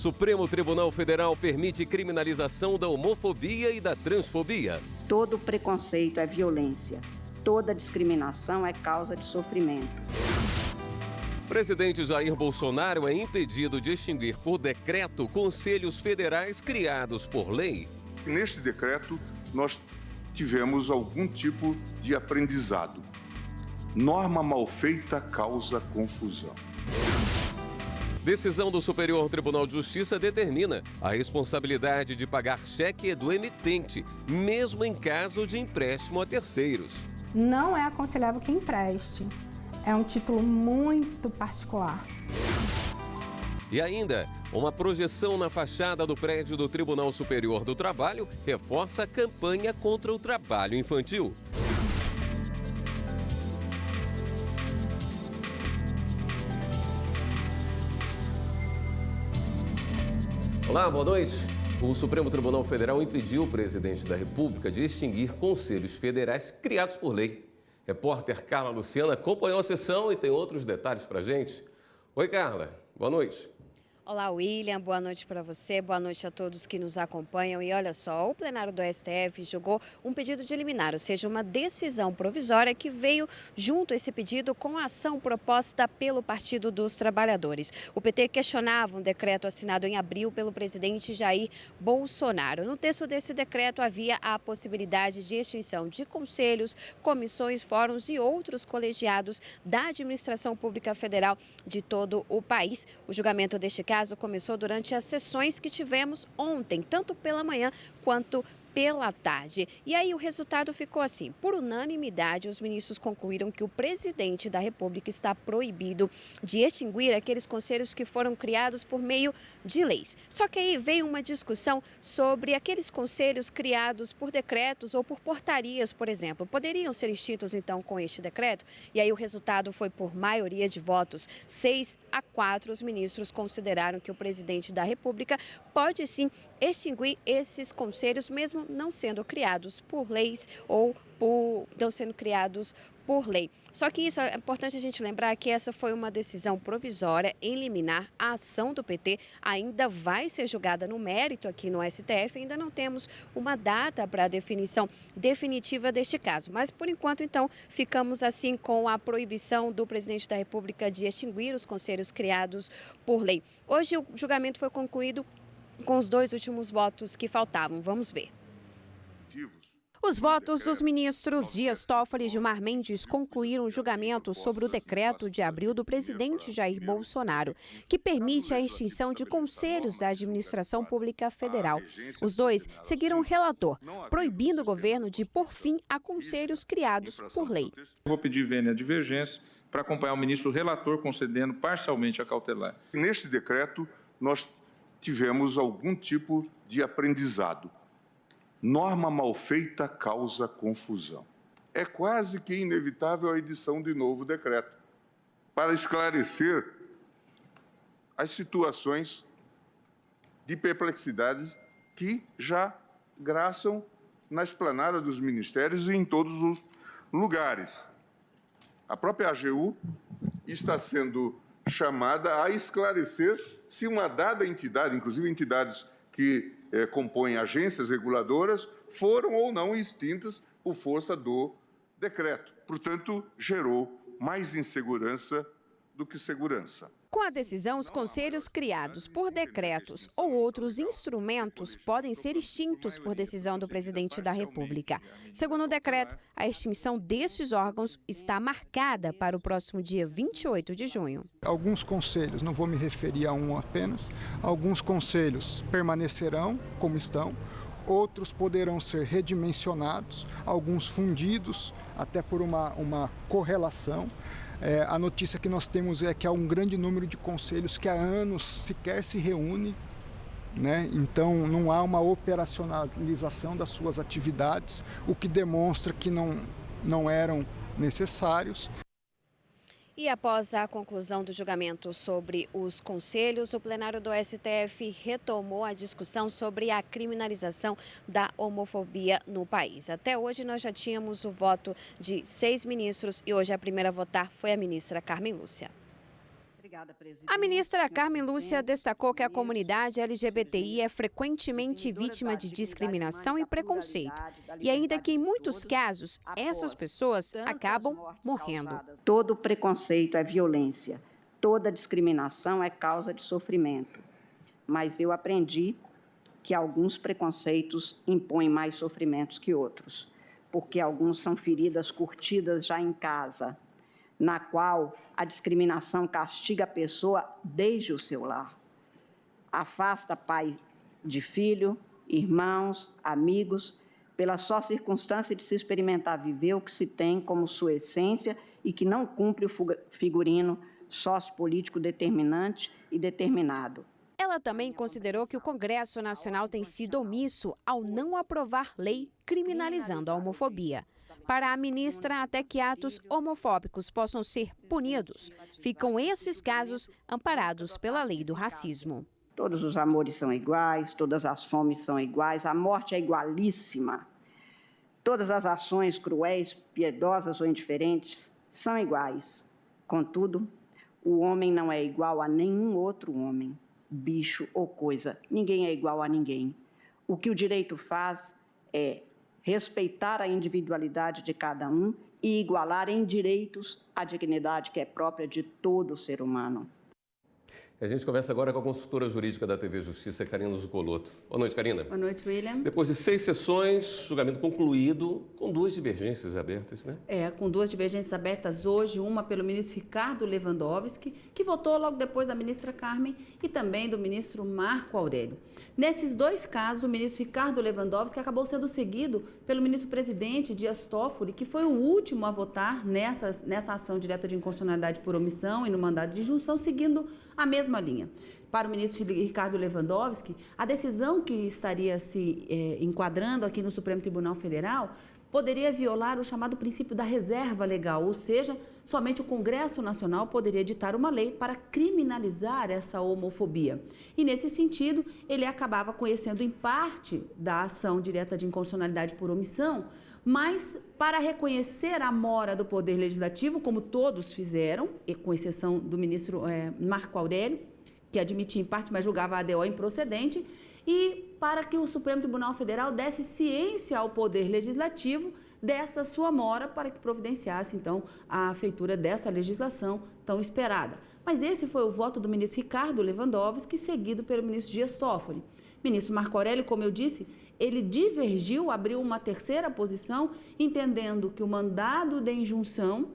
Supremo Tribunal Federal permite criminalização da homofobia e da transfobia. Todo preconceito é violência. Toda discriminação é causa de sofrimento. Presidente Jair Bolsonaro é impedido de extinguir por decreto conselhos federais criados por lei. Neste decreto, nós tivemos algum tipo de aprendizado. Norma mal feita causa confusão. Decisão do Superior Tribunal de Justiça determina a responsabilidade de pagar cheque é do emitente, mesmo em caso de empréstimo a terceiros. Não é aconselhável que empreste. É um título muito particular. E ainda, uma projeção na fachada do prédio do Tribunal Superior do Trabalho reforça a campanha contra o trabalho infantil. Olá, boa noite. O Supremo Tribunal Federal impediu o presidente da República de extinguir conselhos federais criados por lei. Repórter Carla Luciana acompanhou a sessão e tem outros detalhes para a gente. Oi, Carla. Boa noite. Olá, William. Boa noite para você. Boa noite a todos que nos acompanham. E olha só, o plenário do STF julgou um pedido de liminar, ou seja, uma decisão provisória que veio junto a esse pedido com a ação proposta pelo Partido dos Trabalhadores. O PT questionava um decreto assinado em abril pelo presidente Jair Bolsonaro. No texto desse decreto havia a possibilidade de extinção de conselhos, comissões, fóruns e outros colegiados da administração pública federal de todo o país. O julgamento deste caso começou durante as sessões que tivemos ontem, tanto pela manhã quanto pela tarde. E aí o resultado ficou assim: por unanimidade, os ministros concluíram que o presidente da República está proibido de extinguir aqueles conselhos que foram criados por meio de leis. Só que aí veio uma discussão sobre aqueles conselhos criados por decretos ou por portarias, por exemplo. Poderiam ser extintos, então, com este decreto? E aí o resultado foi por maioria de votos, 6-4. Os ministros consideraram que o presidente da República pode sim extinguir esses conselhos, mesmo não sendo criados por leis ou não sendo criados por lei. Só que isso é importante a gente lembrar que essa foi uma decisão provisória em liminar. A ação do PT ainda vai ser julgada no mérito aqui no STF. Ainda não temos uma data para a definição definitiva deste caso. Mas, por enquanto, então, ficamos assim com a proibição do presidente da República de extinguir os conselhos criados por lei. Hoje o julgamento foi concluído com os dois últimos votos que faltavam. Vamos ver. Os votos dos ministros Dias Toffoli e Gilmar Mendes concluíram o julgamento sobre o decreto de abril do presidente Jair Bolsonaro, que permite a extinção de conselhos da administração pública federal. Os dois seguiram o relator, proibindo o governo de pôr fim a conselhos criados por lei. Vou pedir vênia divergência para acompanhar o ministro relator concedendo parcialmente a cautelar. Neste decreto, nós tivemos algum tipo de aprendizado. Norma mal feita causa confusão. É quase que inevitável a edição de novo decreto para esclarecer as situações de perplexidade que já graçam na esplanada dos ministérios e em todos os lugares. A própria AGU está sendo chamada a esclarecer se uma dada entidade, inclusive entidades que compõem agências reguladoras, foram ou não extintas por força do decreto. Portanto, gerou mais insegurança do que segurança. Com a decisão, os conselhos criados por decretos ou outros instrumentos podem ser extintos por decisão do presidente da República. Segundo o decreto, a extinção desses órgãos está marcada para o próximo dia 28 de junho. Alguns conselhos, não vou me referir a um apenas, alguns conselhos permanecerão como estão, outros poderão ser redimensionados, alguns fundidos até por uma correlação. A notícia que nós temos é que há um grande número de conselhos que há anos sequer se reúne, né? Então não há uma operacionalização das suas atividades, o que demonstra que não eram necessários. E após a conclusão do julgamento sobre os conselhos, o plenário do STF retomou a discussão sobre a criminalização da homofobia no país. Até hoje nós já tínhamos o voto de 6 ministros e hoje a primeira a votar foi a ministra Carmen Lúcia. Obrigada. A ministra Carmen Lúcia destacou que a comunidade LGBTI é frequentemente vítima de discriminação e preconceito. E ainda que em muitos casos essas pessoas acabam morrendo. Todo preconceito é violência, toda discriminação é causa de sofrimento. Mas eu aprendi que alguns preconceitos impõem mais sofrimentos que outros, porque alguns são feridas curtidas já em casa, na qual a discriminação castiga a pessoa desde o seu lar. Afasta pai de filho, irmãos, amigos, pela só circunstância de se experimentar viver o que se tem como sua essência e que não cumpre o figurino sociopolítico determinante e determinado. Ela também considerou que o Congresso Nacional tem sido omisso ao não aprovar lei criminalizando a homofobia. Para a ministra, até que atos homofóbicos possam ser punidos, ficam esses casos amparados pela lei do racismo. Todos os amores são iguais, todas as fomes são iguais, a morte é igualíssima. Todas as ações cruéis, piedosas ou indiferentes são iguais. Contudo, o homem não é igual a nenhum outro homem, bicho ou coisa. Ninguém é igual a ninguém. O que o direito faz é respeitar a individualidade de cada um e igualar em direitos a dignidade que é própria de todo ser humano. A gente conversa agora com a consultora jurídica da TV Justiça, Karina Zucolotto. Boa noite, Karina. Boa noite, William. Depois de 6 sessões, julgamento concluído, com 2 divergências abertas, né? Com 2 divergências abertas hoje, uma pelo ministro Ricardo Lewandowski, que votou logo depois da ministra Carmen, e também do ministro Marco Aurélio. Nesses 2 casos, o ministro Ricardo Lewandowski acabou sendo seguido pelo ministro-presidente Dias Toffoli, que foi o último a votar nessa ação direta de inconstitucionalidade por omissão e no mandado de junção, seguindo a mesma linha. Para o ministro Ricardo Lewandowski, a decisão que estaria se enquadrando aqui no Supremo Tribunal Federal poderia violar o chamado princípio da reserva legal, ou seja, somente o Congresso Nacional poderia editar uma lei para criminalizar essa homofobia. E, nesse sentido, ele acabava conhecendo em parte da ação direta de inconstitucionalidade por omissão, mas para reconhecer a mora do Poder Legislativo, como todos fizeram, e com exceção do ministro Marco Aurélio, que admitia em parte, mas julgava a ADO improcedente, e para que o Supremo Tribunal Federal desse ciência ao Poder Legislativo dessa sua mora para que providenciasse, então, a feitura dessa legislação tão esperada. Mas esse foi o voto do ministro Ricardo Lewandowski, seguido pelo ministro Dias Toffoli. Ministro Marco Aurélio, como eu disse, ele divergiu, abriu uma terceira posição, entendendo que o mandado de injunção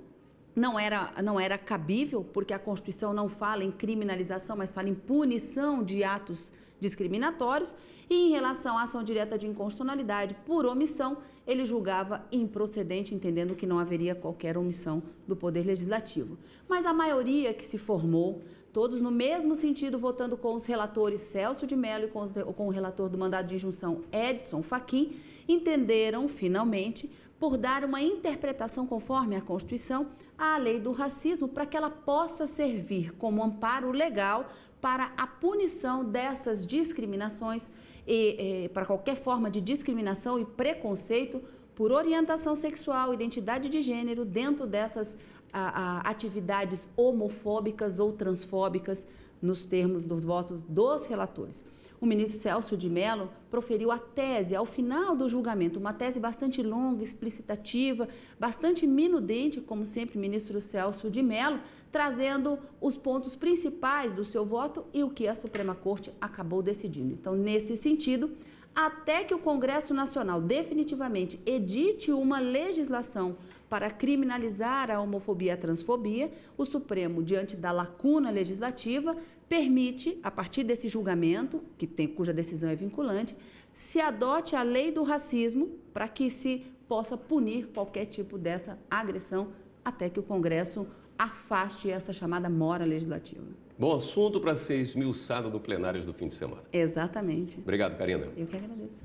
não era cabível, porque a Constituição não fala em criminalização, mas fala em punição de atos discriminatórios, e em relação à ação direta de inconstitucionalidade por omissão, ele julgava improcedente, entendendo que não haveria qualquer omissão do Poder Legislativo. Mas a maioria que se formou, todos no mesmo sentido, votando com os relatores Celso de Mello e com o relator do mandado de injunção Edson Fachin, entenderam, finalmente, por dar uma interpretação conforme a Constituição à lei do racismo, para que ela possa servir como amparo legal para a punição dessas discriminações e para qualquer forma de discriminação e preconceito por orientação sexual, identidade de gênero, dentro dessas atividades homofóbicas ou transfóbicas, nos termos dos votos dos relatores. O ministro Celso de Mello proferiu a tese ao final do julgamento, uma tese bastante longa, explicitativa, bastante minudente, como sempre, o ministro Celso de Mello, trazendo os pontos principais do seu voto e o que a Suprema Corte acabou decidindo. Então, nesse sentido, até que o Congresso Nacional definitivamente edite uma legislação para criminalizar a homofobia e a transfobia, o Supremo, diante da lacuna legislativa, permite, a partir desse julgamento, cuja decisão é vinculante, se adote a lei do racismo para que se possa punir qualquer tipo dessa agressão, até que o Congresso afaste essa chamada mora legislativa. Bom assunto para ser esmiuçado no plenário do fim de semana. Exatamente. Obrigado, Karina. Eu que agradeço.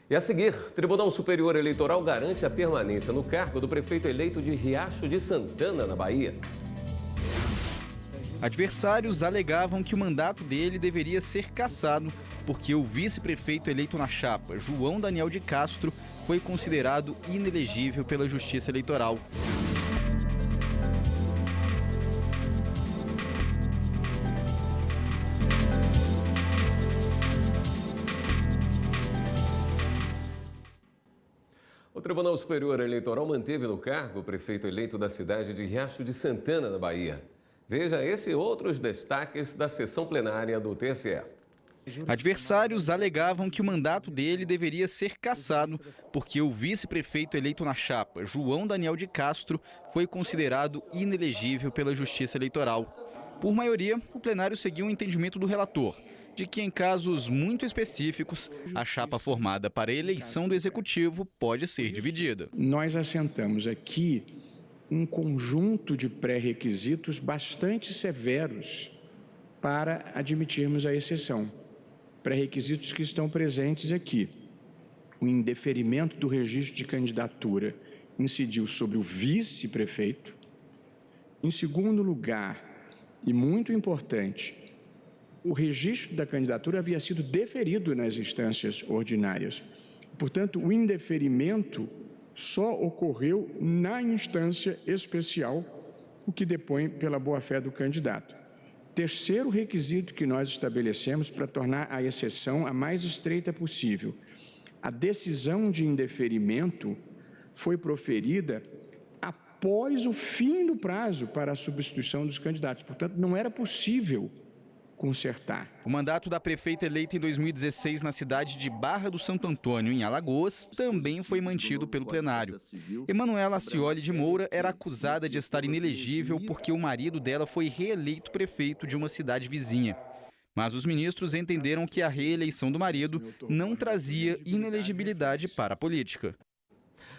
E a seguir, Tribunal Superior Eleitoral garante a permanência no cargo do prefeito eleito de Riacho de Santana, na Bahia. Adversários alegavam que o mandato dele deveria ser cassado porque o vice-prefeito eleito na chapa, João Daniel de Castro, foi considerado inelegível pela Justiça Eleitoral. O Tribunal Superior Eleitoral manteve no cargo o prefeito eleito da cidade de Riacho de Santana, na Bahia. Veja esse e outros destaques da sessão plenária do TSE. Adversários alegavam que o mandato dele deveria ser cassado porque o vice-prefeito eleito na chapa, João Daniel de Castro, foi considerado inelegível pela Justiça Eleitoral. Por maioria, o plenário seguiu o entendimento do relator, de que em casos muito específicos, a chapa formada para a eleição do Executivo pode ser dividida. Nós assentamos aqui um conjunto de pré-requisitos bastante severos para admitirmos a exceção. Pré-requisitos que estão presentes aqui. O indeferimento do registro de candidatura incidiu sobre o vice-prefeito. Em segundo lugar, e muito importante, o registro da candidatura havia sido deferido nas instâncias ordinárias. Portanto, o indeferimento só ocorreu na instância especial, o que depõe pela boa-fé do candidato. Terceiro requisito que nós estabelecemos para tornar a exceção a mais estreita possível. A decisão de indeferimento foi proferida após o fim do prazo para a substituição dos candidatos. Portanto, não era possível consertar. O mandato da prefeita eleita em 2016 na cidade de Barra do Santo Antônio, em Alagoas, também foi mantido pelo plenário. Emanuela Acioli de Moura era acusada de estar inelegível porque o marido dela foi reeleito prefeito de uma cidade vizinha. Mas os ministros entenderam que a reeleição do marido não trazia inelegibilidade para a política.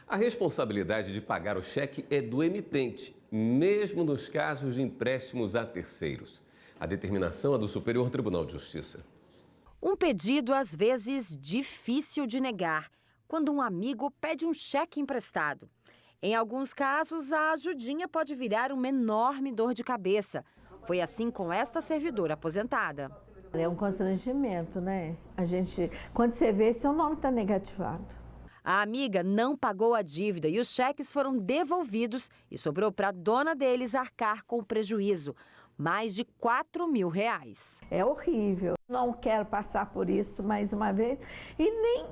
A responsabilidade de pagar o cheque é do emitente, mesmo nos casos de empréstimos a terceiros. A determinação é do Superior Tribunal de Justiça. Um pedido, às vezes, difícil de negar, quando um amigo pede um cheque emprestado. Em alguns casos, a ajudinha pode virar uma enorme dor de cabeça. Foi assim com esta servidora aposentada. É um constrangimento, né? Quando você vê, seu nome está negativado. A amiga não pagou a dívida e os cheques foram devolvidos e sobrou para a dona deles arcar com o prejuízo. Mais de R$4.000. É horrível. Não quero passar por isso mais uma vez e nem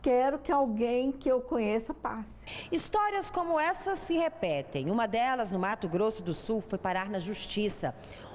quero que alguém que eu conheça passe. Histórias como essa se repetem. Uma delas, no Mato Grosso do Sul, foi parar na justiça.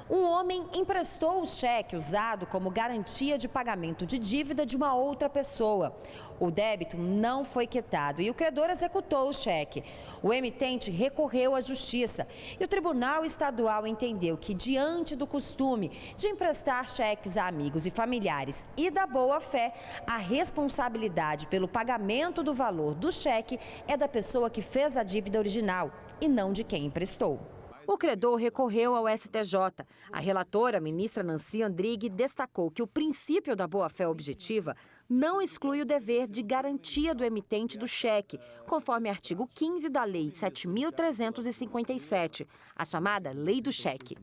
Um homem emprestou o cheque usado como garantia de pagamento de dívida de uma outra pessoa. O débito não foi quitado e o credor executou o cheque. O emitente recorreu à justiça e o Tribunal Estadual entendeu que, diante do costume de emprestar cheques a amigos e familiares e da boa-fé, a responsabilidade pelo pagamento do valor do cheque é da pessoa que fez a dívida original e não de quem emprestou. O credor recorreu ao STJ. A relatora, a ministra Nancy Andrighi, destacou que o princípio da boa-fé objetiva não exclui o dever de garantia do emitente do cheque, conforme artigo 15 da Lei 7.357, a chamada Lei do Cheque.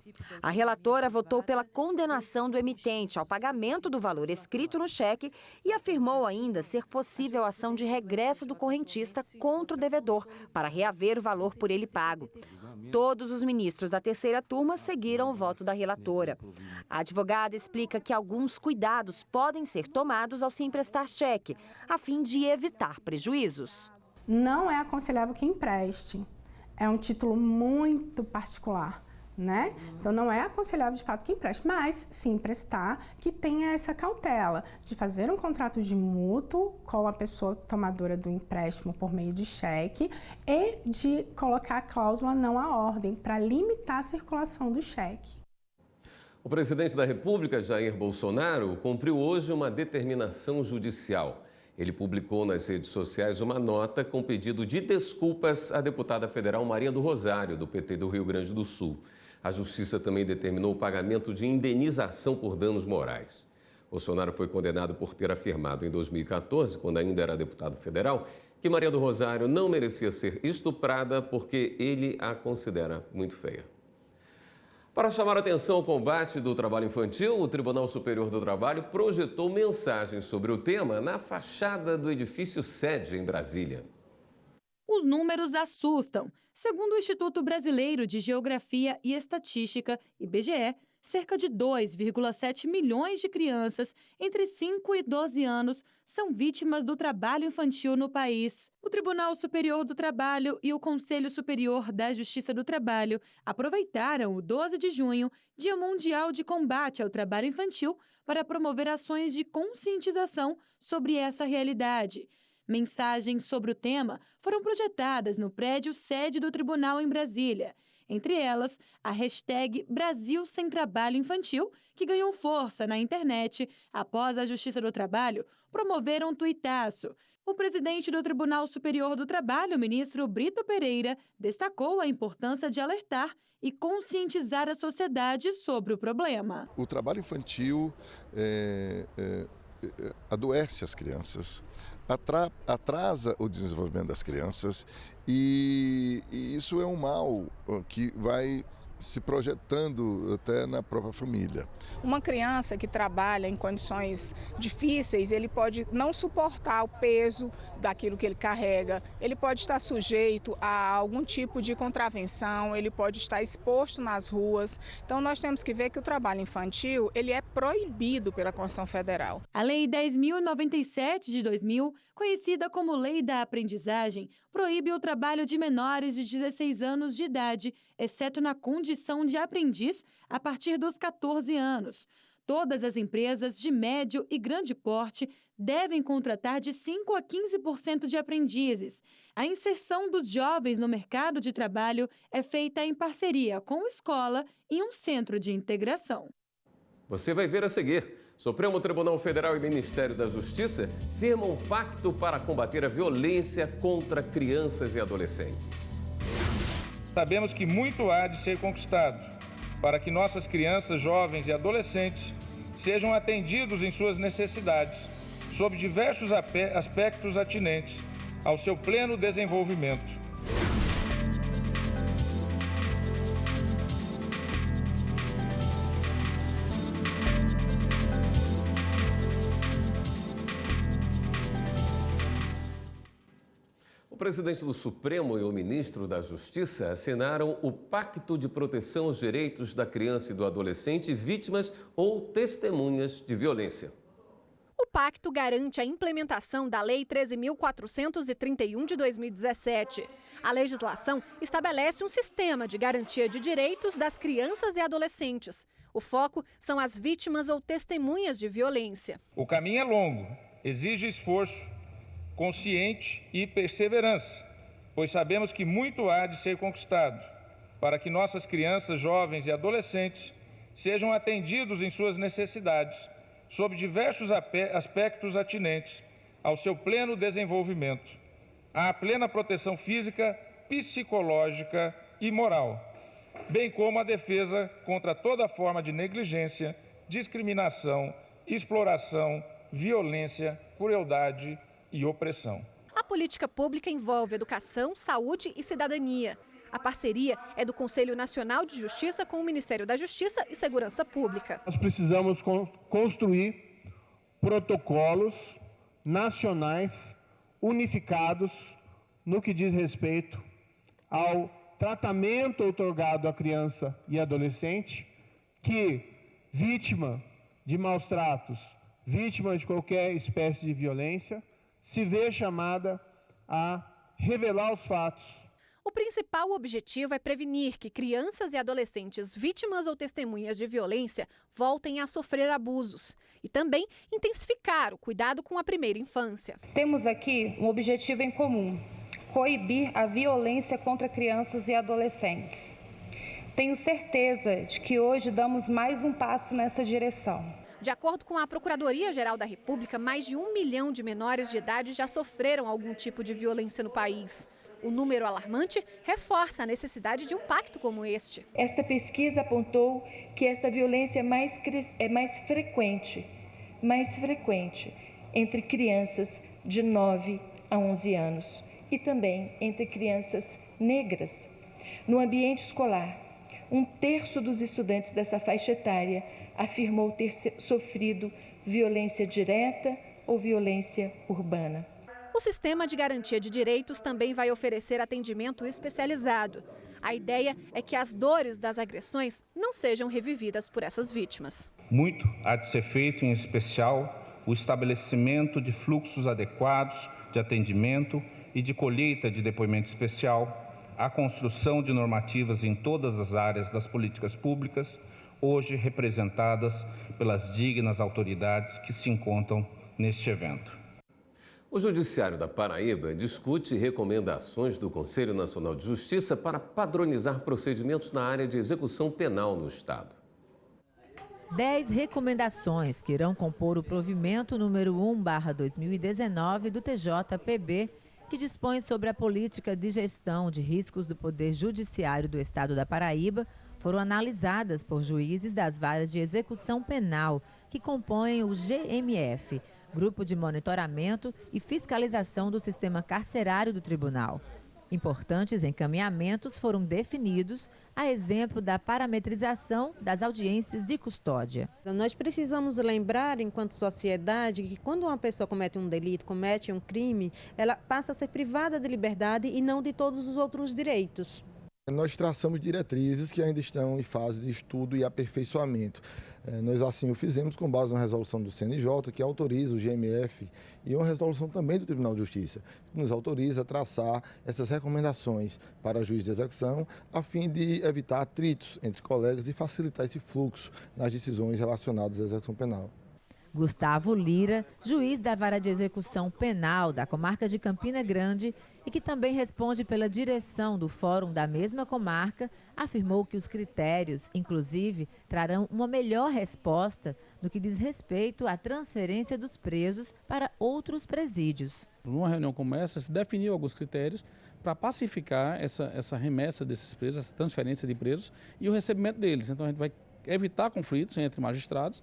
A relatora votou pela condenação do emitente ao pagamento do valor escrito no cheque e afirmou ainda ser possível a ação de regresso do correntista contra o devedor para reaver o valor por ele pago. Todos os ministros da terceira turma seguiram o voto da relatora. A advogada explica que alguns cuidados podem ser tomados ao se emprestar cheque, a fim de evitar prejuízos. Não é aconselhável que empreste. É um título muito particular, né? Então não é aconselhável de fato que empreste, mas se emprestar, que tenha essa cautela de fazer um contrato de mútuo com a pessoa tomadora do empréstimo por meio de cheque e de colocar a cláusula não à ordem para limitar a circulação do cheque. O presidente da República, Jair Bolsonaro, cumpriu hoje uma determinação judicial. Ele publicou nas redes sociais uma nota com pedido de desculpas à deputada federal Maria do Rosário, do PT do Rio Grande do Sul. A Justiça também determinou o pagamento de indenização por danos morais. Bolsonaro foi condenado por ter afirmado em 2014, quando ainda era deputado federal, que Maria do Rosário não merecia ser estuprada porque ele a considera muito feia. Para chamar a atenção ao combate do trabalho infantil, o Tribunal Superior do Trabalho projetou mensagens sobre o tema na fachada do edifício sede em Brasília. Os números assustam. Segundo o Instituto Brasileiro de Geografia e Estatística, IBGE, cerca de 2,7 milhões de crianças entre 5 e 12 anos são vítimas do trabalho infantil no país. O Tribunal Superior do Trabalho e o Conselho Superior da Justiça do Trabalho aproveitaram o 12 de junho, Dia Mundial de Combate ao Trabalho Infantil, para promover ações de conscientização sobre essa realidade. Mensagens sobre o tema foram projetadas no prédio sede do tribunal em Brasília. Entre elas, a hashtag Brasil Sem Trabalho Infantil, que ganhou força na internet após a Justiça do Trabalho promover um tuitaço. O presidente do Tribunal Superior do Trabalho, ministro Brito Pereira, destacou a importância de alertar e conscientizar a sociedade sobre o problema. O trabalho infantil adoece as crianças, atrasa o desenvolvimento das crianças e isso é um mal que vai se projetando até na própria família. Uma criança que trabalha em condições difíceis, ele pode não suportar o peso daquilo que ele carrega, ele pode estar sujeito a algum tipo de contravenção, ele pode estar exposto nas ruas. Então nós temos que ver que o trabalho infantil, ele é proibido pela Constituição Federal. A Lei 10.097 de 2000, conhecida como Lei da Aprendizagem, proíbe o trabalho de menores de 16 anos de idade, exceto na condição de aprendiz, a partir dos 14 anos. Todas as empresas de médio e grande porte devem contratar de 5% a 15% de aprendizes. A inserção dos jovens no mercado de trabalho é feita em parceria com escola e um centro de integração. Você vai ver a seguir. Supremo Tribunal Federal e Ministério da Justiça firmam um pacto para combater a violência contra crianças e adolescentes. Sabemos que muito há de ser conquistado para que nossas crianças, jovens e adolescentes sejam atendidos em suas necessidades, sob diversos aspectos atinentes ao seu pleno desenvolvimento. O presidente do Supremo e o ministro da Justiça assinaram o Pacto de Proteção aos Direitos da Criança e do Adolescente vítimas ou testemunhas de violência. O pacto garante a implementação da Lei 13.431 de 2017. A legislação estabelece um sistema de garantia de direitos das crianças e adolescentes. O foco são as vítimas ou testemunhas de violência. O caminho é longo, exige esforço, consciente e perseverança, pois sabemos que muito há de ser conquistado para que nossas crianças, jovens e adolescentes sejam atendidos em suas necessidades, sob diversos aspectos atinentes ao seu pleno desenvolvimento, à plena proteção física, psicológica e moral, bem como a defesa contra toda forma de negligência, discriminação, exploração, violência, crueldade e opressão. A política pública envolve educação, saúde e cidadania. A parceria é do Conselho Nacional de Justiça com o Ministério da Justiça e Segurança Pública. Nós precisamos construir protocolos nacionais unificados no que diz respeito ao tratamento outorgado à criança e adolescente que, vítima de maus tratos, vítima de qualquer espécie de violência, se vê chamada a revelar os fatos. O principal objetivo é prevenir que crianças e adolescentes vítimas ou testemunhas de violência voltem a sofrer abusos e também intensificar o cuidado com a primeira infância. Temos aqui um objetivo em comum: coibir a violência contra crianças e adolescentes. Tenho certeza de que hoje damos mais um passo nessa direção. De acordo com a Procuradoria-Geral da República, mais de 1 milhão de menores de idade já sofreram algum tipo de violência no país. O número alarmante reforça a necessidade de um pacto como este. Esta pesquisa apontou que essa violência é mais frequente entre crianças de 9 a 11 anos e também entre crianças negras. No ambiente escolar, 1/3 dos estudantes dessa faixa etária afirmou ter sofrido violência direta ou violência urbana. O sistema de garantia de direitos também vai oferecer atendimento especializado. A ideia é que as dores das agressões não sejam revividas por essas vítimas. Muito há de ser feito, em especial, o estabelecimento de fluxos adequados de atendimento e de colheita de depoimento especial, a construção de normativas em todas as áreas das políticas públicas, hoje representadas pelas dignas autoridades que se encontram neste evento. O Judiciário da Paraíba discute recomendações do Conselho Nacional de Justiça para padronizar procedimentos na área de execução penal no Estado. 10 recomendações que irão compor o provimento número 1/2019 do TJPB, que dispõe sobre a política de gestão de riscos do Poder Judiciário do Estado da Paraíba, foram analisadas por juízes das varas de execução penal, que compõem o GMF, Grupo de Monitoramento e Fiscalização do Sistema Carcerário do Tribunal. Importantes encaminhamentos foram definidos, a exemplo da parametrização das audiências de custódia. Nós precisamos lembrar, enquanto sociedade, que quando uma pessoa comete um delito, comete um crime, ela passa a ser privada de liberdade e não de todos os outros direitos. Nós traçamos diretrizes que ainda estão em fase de estudo e aperfeiçoamento. Nós assim o fizemos com base na resolução do CNJ, que autoriza o GMF, e uma resolução também do Tribunal de Justiça, que nos autoriza a traçar essas recomendações para juiz de execução, a fim de evitar atritos entre colegas e facilitar esse fluxo nas decisões relacionadas à execução penal. Gustavo Lira, juiz da Vara de Execução Penal da comarca de Campina Grande e que também responde pela direção do fórum da mesma comarca, afirmou que os critérios, inclusive, trarão uma melhor resposta no que diz respeito à transferência dos presos para outros presídios. Numa reunião como essa, se definiu alguns critérios para pacificar essa remessa desses presos, essa transferência de presos e o recebimento deles. Então a gente vai evitar conflitos entre magistrados.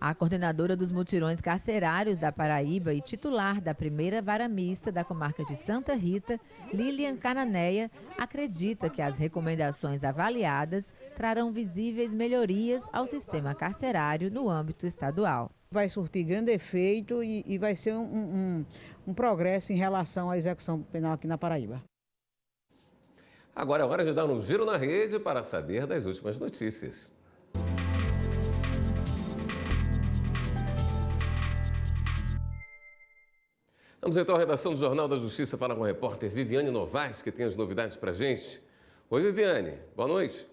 A coordenadora dos mutirões carcerários da Paraíba e titular da primeira vara mista da comarca de Santa Rita, Lilian Cananeia, acredita que as recomendações avaliadas trarão visíveis melhorias ao sistema carcerário no âmbito estadual. Vai surtir grande efeito e vai ser um progresso em relação à execução penal aqui na Paraíba. Agora é hora de dar um giro na rede para saber das últimas notícias. Vamos então à redação do Jornal da Justiça falar com a repórter Viviane Novaes, que tem as novidades para a gente. Oi, Viviane. Boa noite.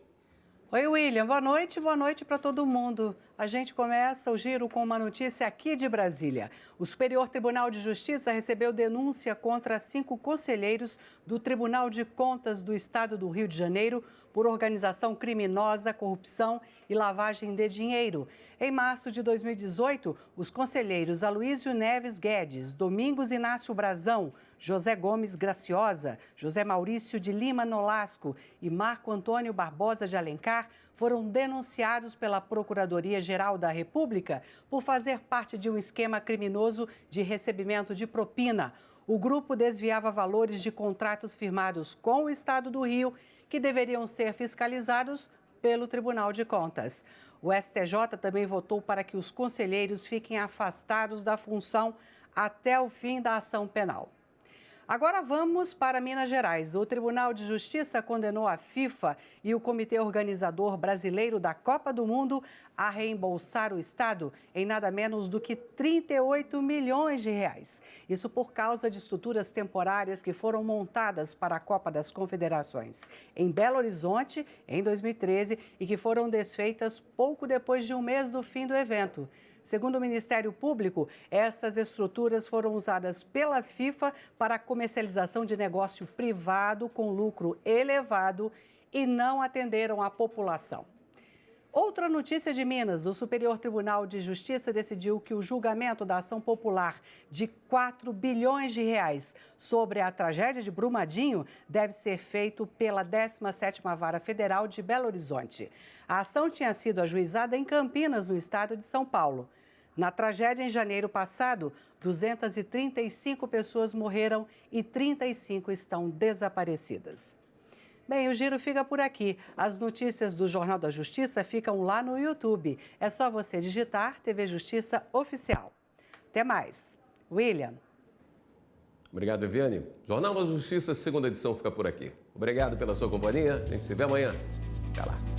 Oi, William. Boa noite para todo mundo. A gente começa o giro com uma notícia aqui de Brasília. O Superior Tribunal de Justiça recebeu denúncia contra 5 conselheiros do Tribunal de Contas do Estado do Rio de Janeiro por organização criminosa, corrupção e lavagem de dinheiro. Em março de 2018, os conselheiros Aloísio Neves Guedes, Domingos Inácio Brazão, José Gomes Graciosa, José Maurício de Lima Nolasco e Marco Antônio Barbosa de Alencar foram denunciados pela Procuradoria-Geral da República por fazer parte de um esquema criminoso de recebimento de propina. O grupo desviava valores de contratos firmados com o Estado do Rio que deveriam ser fiscalizados pelo Tribunal de Contas. O STJ também votou para que os conselheiros fiquem afastados da função até o fim da ação penal. Agora vamos para Minas Gerais. O Tribunal de Justiça condenou a FIFA e o Comitê Organizador Brasileiro da Copa do Mundo a reembolsar o Estado em nada menos do que 38 milhões de reais. Isso por causa de estruturas temporárias que foram montadas para a Copa das Confederações em Belo Horizonte, em 2013, e que foram desfeitas pouco depois de um mês do fim do evento. Segundo o Ministério Público, essas estruturas foram usadas pela FIFA para a comercialização de negócio privado com lucro elevado e não atenderam a população. Outra notícia de Minas, o Superior Tribunal de Justiça decidiu que o julgamento da ação popular de 4 bilhões de reais sobre a tragédia de Brumadinho deve ser feito pela 17ª Vara Federal de Belo Horizonte. A ação tinha sido ajuizada em Campinas, no estado de São Paulo. Na tragédia, em janeiro passado, 235 pessoas morreram e 35 estão desaparecidas. Bem, o giro fica por aqui. As notícias do Jornal da Justiça ficam lá no YouTube. É só você digitar TV Justiça Oficial. Até mais. William. Obrigado, Viviane. Jornal da Justiça, segunda edição, fica por aqui. Obrigado pela sua companhia. A gente se vê amanhã. Até lá.